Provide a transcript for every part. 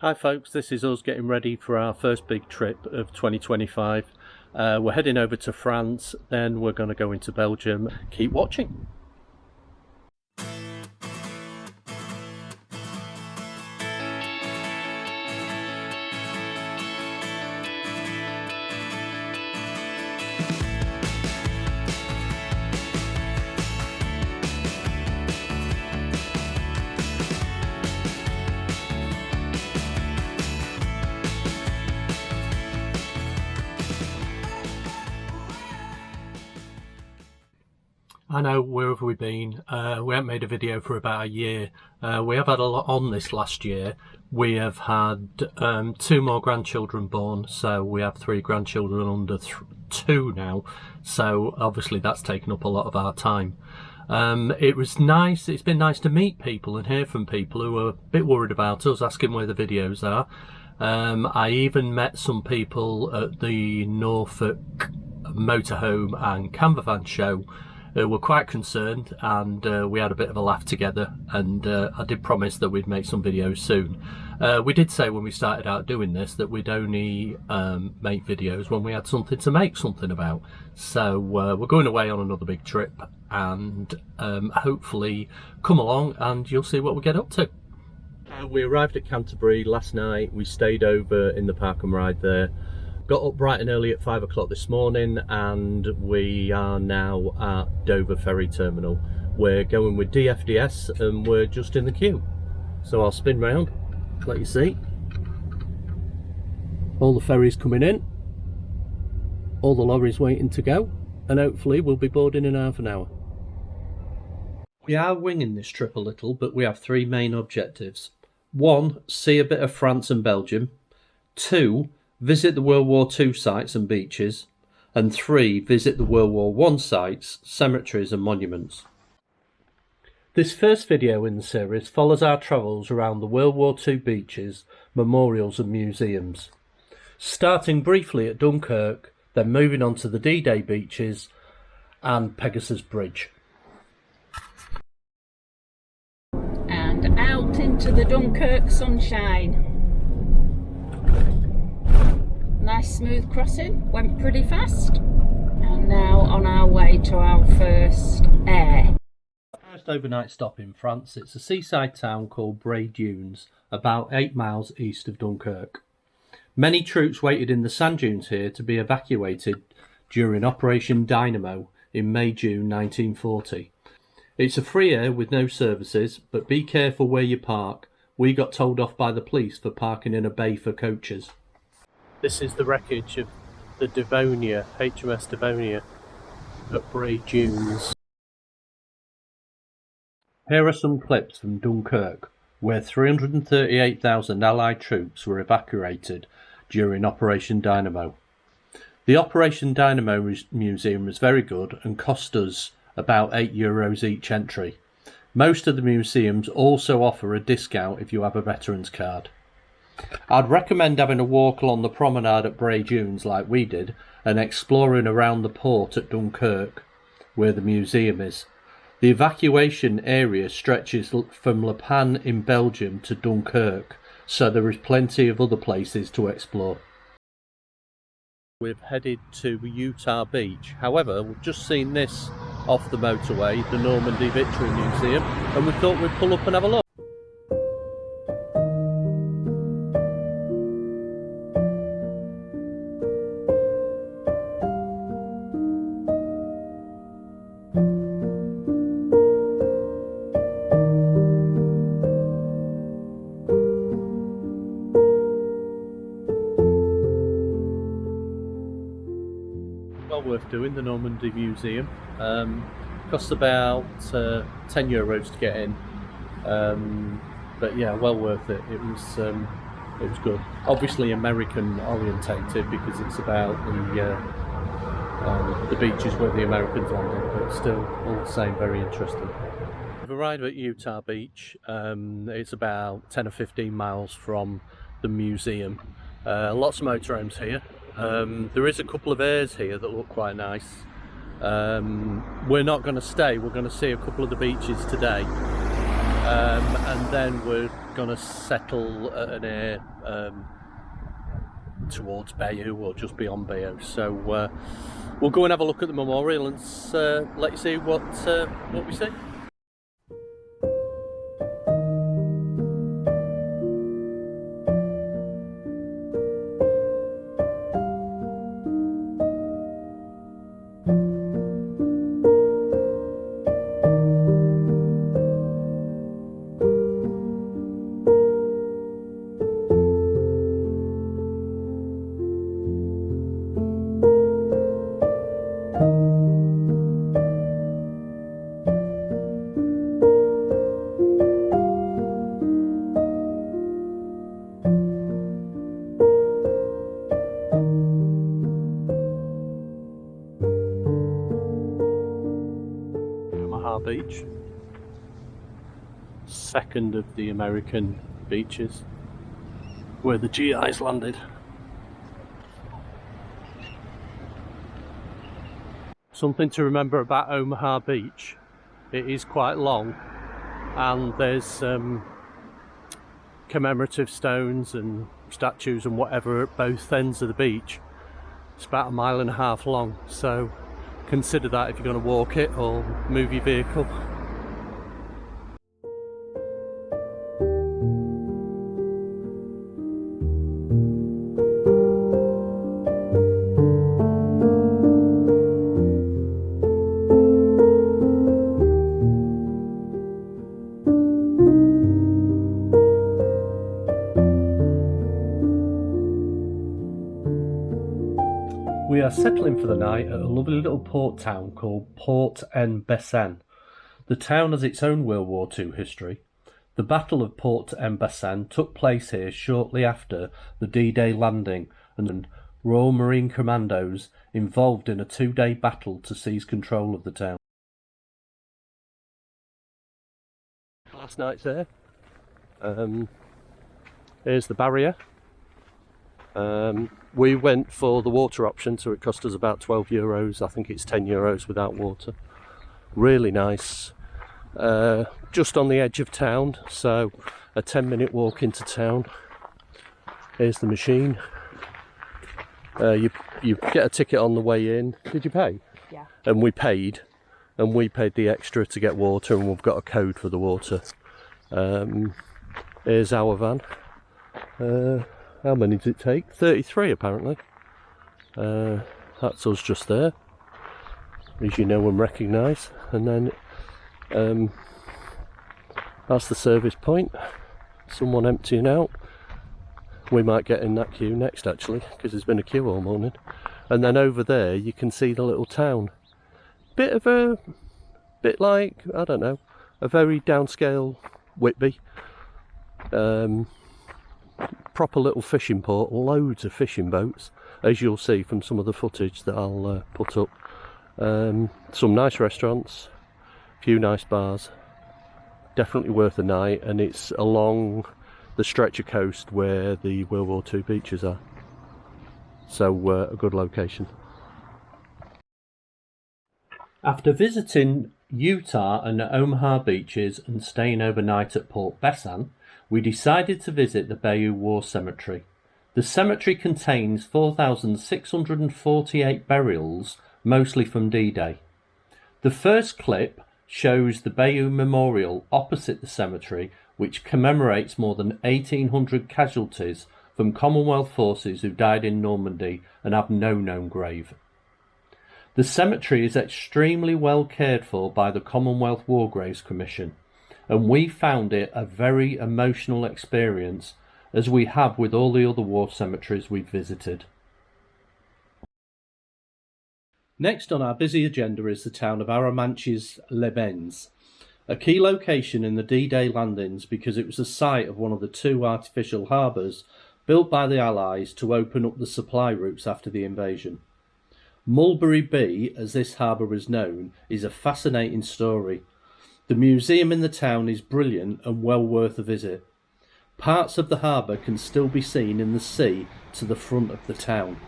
Hi folks, this is us getting ready for our first big trip of 2025. We're heading over to France, then we're going to go into Belgium. Keep watching. I know, where have we been? We haven't made a video for about a year. We have had a lot on this last year. We have had 2 more grandchildren born, so we have 3 grandchildren under 2 now. So obviously that's taken up a lot of our time. It was nice, it's been nice to meet people and hear from people who are a bit worried about us, asking where the videos are. I even met some people at the Norfolk Motorhome and Campervan show were quite concerned, and we had a bit of a laugh together, and I did promise that we'd make some videos soon. We did say when we started out doing this that we'd only make videos when we had something to make something about. So we're going away on another big trip, and hopefully come along and you'll see what we get up to. We arrived at Canterbury last night. We stayed over in the park and ride there. Got up bright and early at 5 o'clock this morning, and we are now at Dover Ferry Terminal. We're going with DFDS and we're just in the queue. So I'll spin round, let you see. All the ferries coming in, all the lorries waiting to go, and hopefully we'll be boarding in half an hour. We are winging this trip a little, but we have 3 main objectives. 1, see a bit of France and Belgium. 2, visit the World War II sites and beaches, and 3, visit the World War I sites, cemeteries and monuments. This first video in the series follows our travels around the World War II beaches, memorials and museums, starting briefly at Dunkirk, then moving on to the D-Day beaches and Pegasus Bridge. And out into the Dunkirk sunshine. Nice smooth crossing, went pretty fast, and now on our way to our first air. First overnight stop in France. It's a seaside town called Bayeux Dunes, about 8 miles east of Dunkirk. Many troops waited in the sand dunes here to be evacuated during Operation Dynamo in May-June 1940. It's a free air with no services, but be careful where you park. We got told off by the police for parking in a bay for coaches. This is the wreckage of the Devonia, HMS Devonia, at Bayeux Dunes. Here are some clips from Dunkirk, where 338,000 Allied troops were evacuated during Operation Dynamo. The Operation Dynamo Museum is very good and cost us about €8 each entry. Most of the museums also offer a discount if you have a veterans card. I'd recommend having a walk along the promenade at Bayeux Dunes like we did, and exploring around the port at Dunkirk, where the museum is. The evacuation area stretches from Le Pan in Belgium to Dunkirk, so there is plenty of other places to explore. We've headed to Utah Beach. However, we've just seen this off the motorway, the Normandy Victory Museum, and we thought we'd pull up and have a look. Well worth doing, the Normandy Museum. Costs about €10 to get in, but yeah, well worth it. It was good. Obviously American orientated because it's about the beaches where the Americans landed, but still all the same very interesting. We've arrived at Utah Beach. It's about 10 or 15 miles from the museum. Lots of motorhomes here. There is a couple of airs here that look quite nice. We're not going to stay, we're going to see a couple of the beaches today. and then we're going to settle at an air towards Bayeux or just beyond Bayeux. So we'll go and have a look at the memorial and let you see what we see. Omaha Beach, second of the American beaches where the GIs landed. Something to remember about Omaha Beach, it is quite long and there's commemorative stones and statues and whatever at both ends of the beach. It's about 1.5 miles long, so consider that if you're going to walk it or move your vehicle. We are settling for the night at a lovely little port town called Port-en-Bessin. The town has its own World War II history. The Battle of Port-en-Bessin took place here shortly after the D-Day landing, and Royal Marine Commandos involved in a 2-day battle to seize control of the town. Last night's there. Here's the barrier. We went for the water option, so it cost us about €12. I think it's €10 without water. Really nice. Just on the edge of town, so a 10-minute walk into town. Here's the machine. You get a ticket on the way in. Did you pay? Yeah. And we paid the extra to get water, and we've got a code for the water. Here's our van. How many did it take? 33 apparently. That's us just there, as you know and recognise. And then that's the service point. Someone emptying out. We might get in that queue next actually, because there's been a queue all morning. And then over there you can see the little town. Bit like, I don't know, a very downscale Whitby. Proper little fishing port, loads of fishing boats, as you'll see from some of the footage that I'll put up. Some nice restaurants, a few nice bars, definitely worth a night, and it's along the stretch of coast where the World War II beaches are, so a good location. After visiting Utah and Omaha beaches and staying overnight at Port-Bessin, we decided to visit the Bayeux War Cemetery. The cemetery contains 4,648 burials, mostly from D-Day. The first clip shows the Bayeux Memorial opposite the cemetery, which commemorates more than 1,800 casualties from Commonwealth forces who died in Normandy and have no known grave. The cemetery is extremely well cared for by the Commonwealth War Graves Commission, and we found it a very emotional experience, as we have with all the other war cemeteries we've visited. Next on our busy agenda is the town of Arromanches les Bains, a key location in the D-Day landings because it was the site of one of the 2 artificial harbours built by the Allies to open up the supply routes after the invasion. Mulberry Bee, as this harbour is known, is a fascinating story. The museum in the town is brilliant and well worth a visit. Parts of the harbour can still be seen in the sea to the front of the town.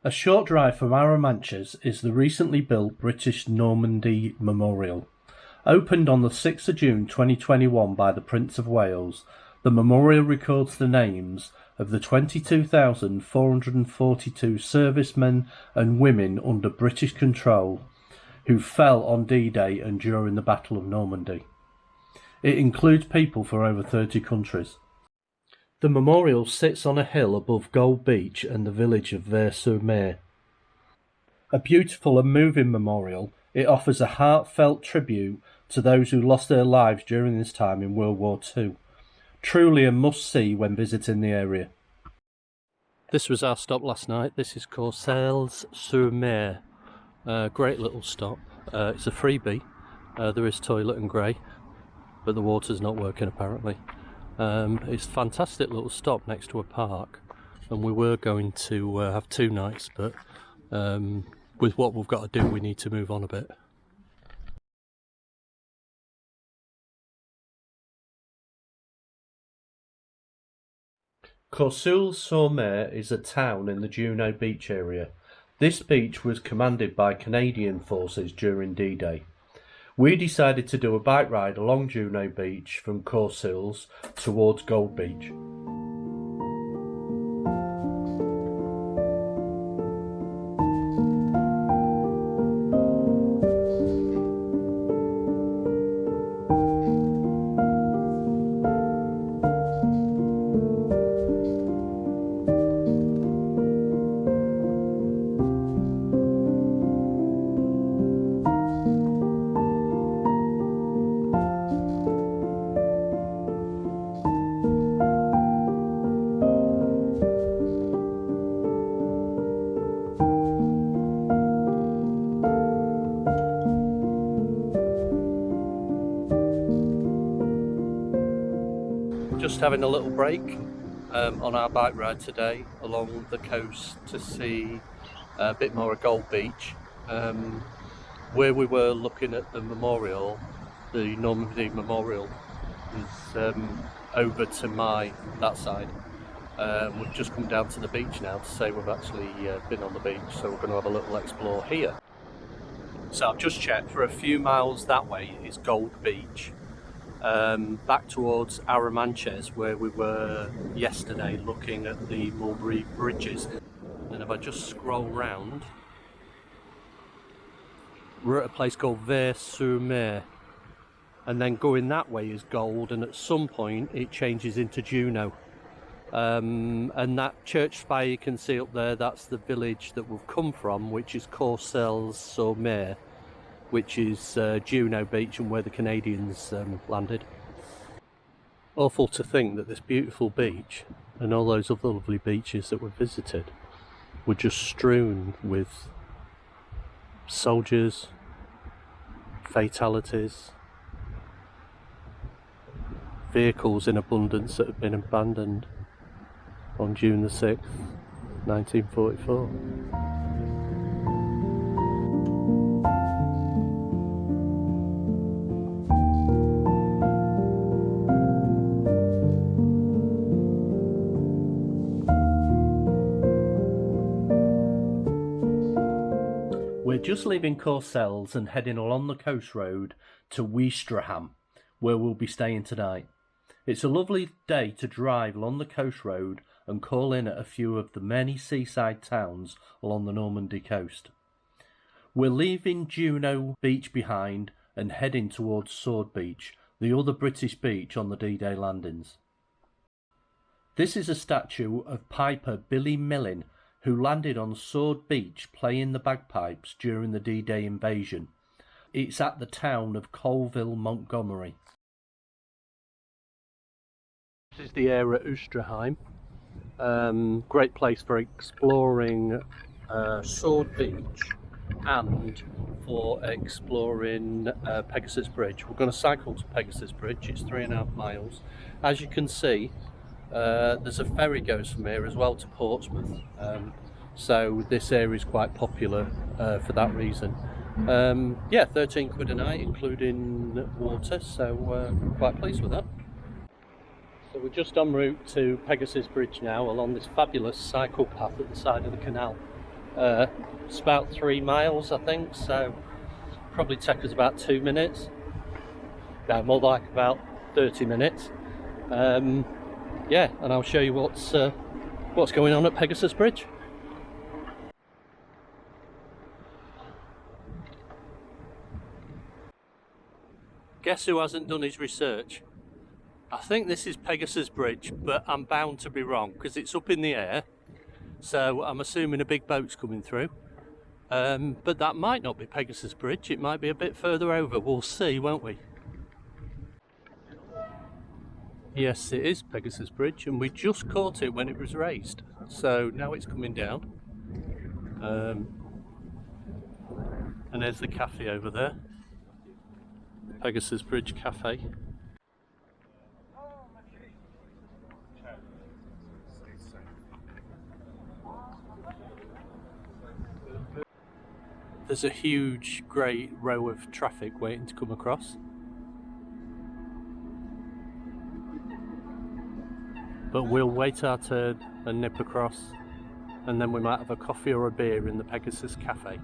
A short drive from Arromanches is the recently built British Normandy Memorial. Opened on the 6th of June 2021 by the Prince of Wales, the memorial records the names of the 22,442 servicemen and women under British control who fell on D-Day and during the Battle of Normandy. It includes people from over 30 countries. The memorial sits on a hill above Gold Beach and the village of Bayeux. A beautiful and moving memorial, it offers a heartfelt tribute to those who lost their lives during this time in World War II. Truly a must-see when visiting the area. This was our stop last night. This is Courcelles-sur-Mer. Great little stop. It's a freebie. There is toilet and grey, but the water's not working apparently. It's a fantastic little stop next to a park, and we were going to have 2 nights, but with what we've got to do, we need to move on a bit. Courcelles-sur-Mer is a town in the Juno Beach area. This beach was commanded by Canadian forces during D-Day. We decided to do a bike ride along Juno Beach from Courcelles towards Gold Beach. Just having a little break on our bike ride today along the coast to see a bit more of Gold Beach. Where we were looking at the memorial, the Normandy Memorial, is over to that side. We've just come down to the beach now to say we've actually been on the beach, so we're going to have a little explore here. So I've just checked, for a few miles that way is Gold Beach. Back towards Arromanches, where we were yesterday looking at the Mulberry Bridges. And if I just scroll round, we're at a place called Bayeux-sur-Mer, and then going that way is Gold, and at some point it changes into Juno. And that church spire you can see up there, that's the village that we've come from, which is Courcelles-sur-Mer, which is Juno Beach and where the Canadians landed. Awful to think that this beautiful beach and all those other lovely beaches that we visited were just strewn with soldiers, fatalities, vehicles in abundance that have been abandoned on June the 6th, 1944. We're just leaving Courcelles and heading along the coast road to Ouistreham, where we'll be staying tonight. It's a lovely day to drive along the coast road and call in at a few of the many seaside towns along the Normandy coast. We're leaving Juno Beach behind and heading towards Sword Beach, the other British beach on the D-Day landings. This is a statue of piper Billy Millin, who landed on Sword Beach playing the bagpipes during the D-Day invasion. It's at the town of Colville, Montgomery. This is the area at Ouistreham. Great place for exploring Sword Beach and for exploring Pegasus Bridge. We're going to cycle to Pegasus Bridge. It's 3.5 miles. As you can see, there's a ferry goes from here as well to Portsmouth, so this area is quite popular for that reason. Yeah, 13 quid a night including water, so quite pleased with that. So we're just en route to Pegasus Bridge now along this fabulous cycle path at the side of the canal. It's about 3 miles, I think, so probably take us about 2 minutes. No, more like about 30 minutes. Yeah, and I'll show you what's going on at Pegasus Bridge. Guess who hasn't done his research? I think this is Pegasus Bridge, but I'm bound to be wrong because it's up in the air, so I'm assuming a big boat's coming through. But that might not be Pegasus Bridge, it might be a bit further over. We'll see, won't we? Yes, it is Pegasus Bridge, and we just caught it when it was raised, so now it's coming down. And there's the cafe over there, Pegasus Bridge Cafe. There's a huge grey row of traffic waiting to come across. But we'll wait our turn and nip across, and then we might have a coffee or a beer in the Pegasus Cafe.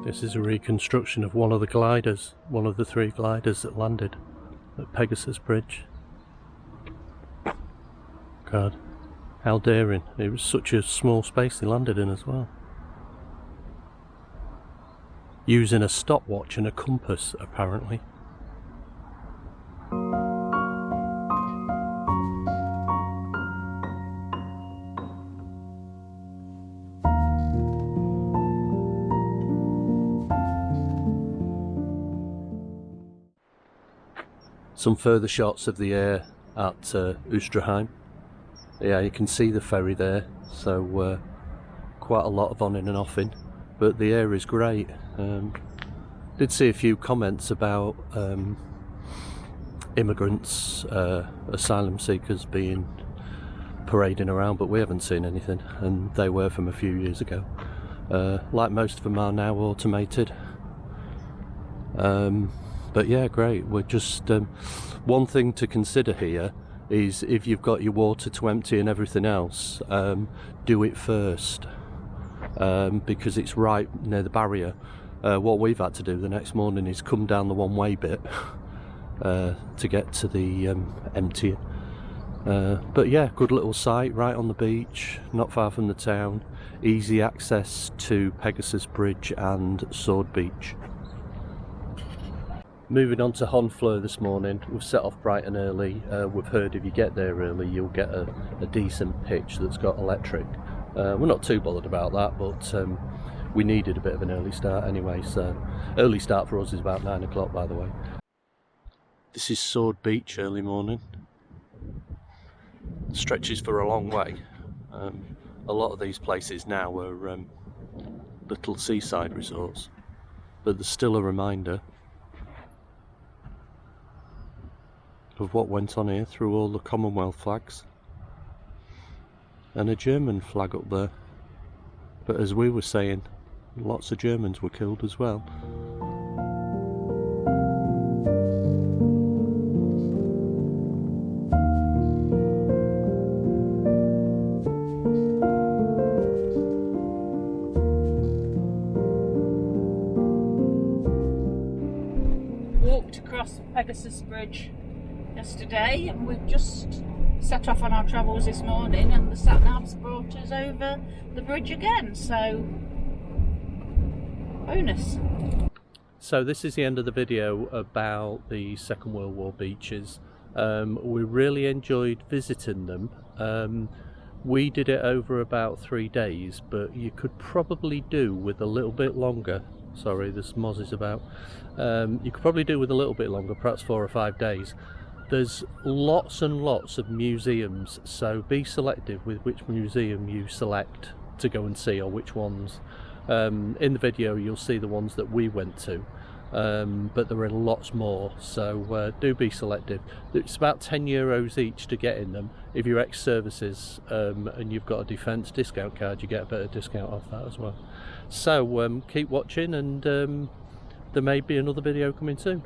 This is a reconstruction of one of the gliders, one of the 3 gliders that landed at Pegasus Bridge. God, how daring. It was such a small space they landed in as well. Using a stopwatch and a compass, apparently. Some further shots of the air at Oosterheim. Yeah, you can see the ferry there, so quite a lot of on-in and off-in, but the air is great. Did see a few comments about immigrants, asylum seekers being parading around, but we haven't seen anything, and they were from a few years ago. Like most of them are now automated. But yeah, great. We're just one thing to consider here is if you've got your water to empty and everything else, do it first, because it's right near the barrier. What we've had to do the next morning is come down the one-way bit to get to the emptying. But yeah, good little site right on the beach, not far from the town, easy access to Pegasus Bridge and Sword Beach. Moving on to Honfleur this morning, we've set off bright and early. We've heard if you get there early you'll get a decent pitch that's got electric. We're not too bothered about that, but we needed a bit of an early start anyway, so early start for us is about 9 o'clock, by the way. This is Sword Beach early morning. Stretches for a long way. A lot of these places now are little seaside resorts, but there's still a reminder of what went on here through all the Commonwealth flags, and a German flag up there, but as we were saying, lots of Germans were killed as well. Walked across Pegasus Bridge yesterday, and we've just set off on our travels this morning, and the sat-nav's brought us over the bridge again, so bonus. So this is the end of the video about the Second World War beaches. We really enjoyed visiting them. We did it over about 3 days, but you could probably do with a little bit longer. Sorry, there's mozzies about. You could probably do with a little bit longer, perhaps 4 or 5 days. There's lots and lots of museums, so be selective with which museum you select to go and see, or which ones. In the video you'll see the ones that we went to, but there are lots more, so do be selective. It's about €10 each to get in them. If you're ex-services and you've got a defence discount card, you get a bit of discount off that as well. So keep watching, and there may be another video coming soon.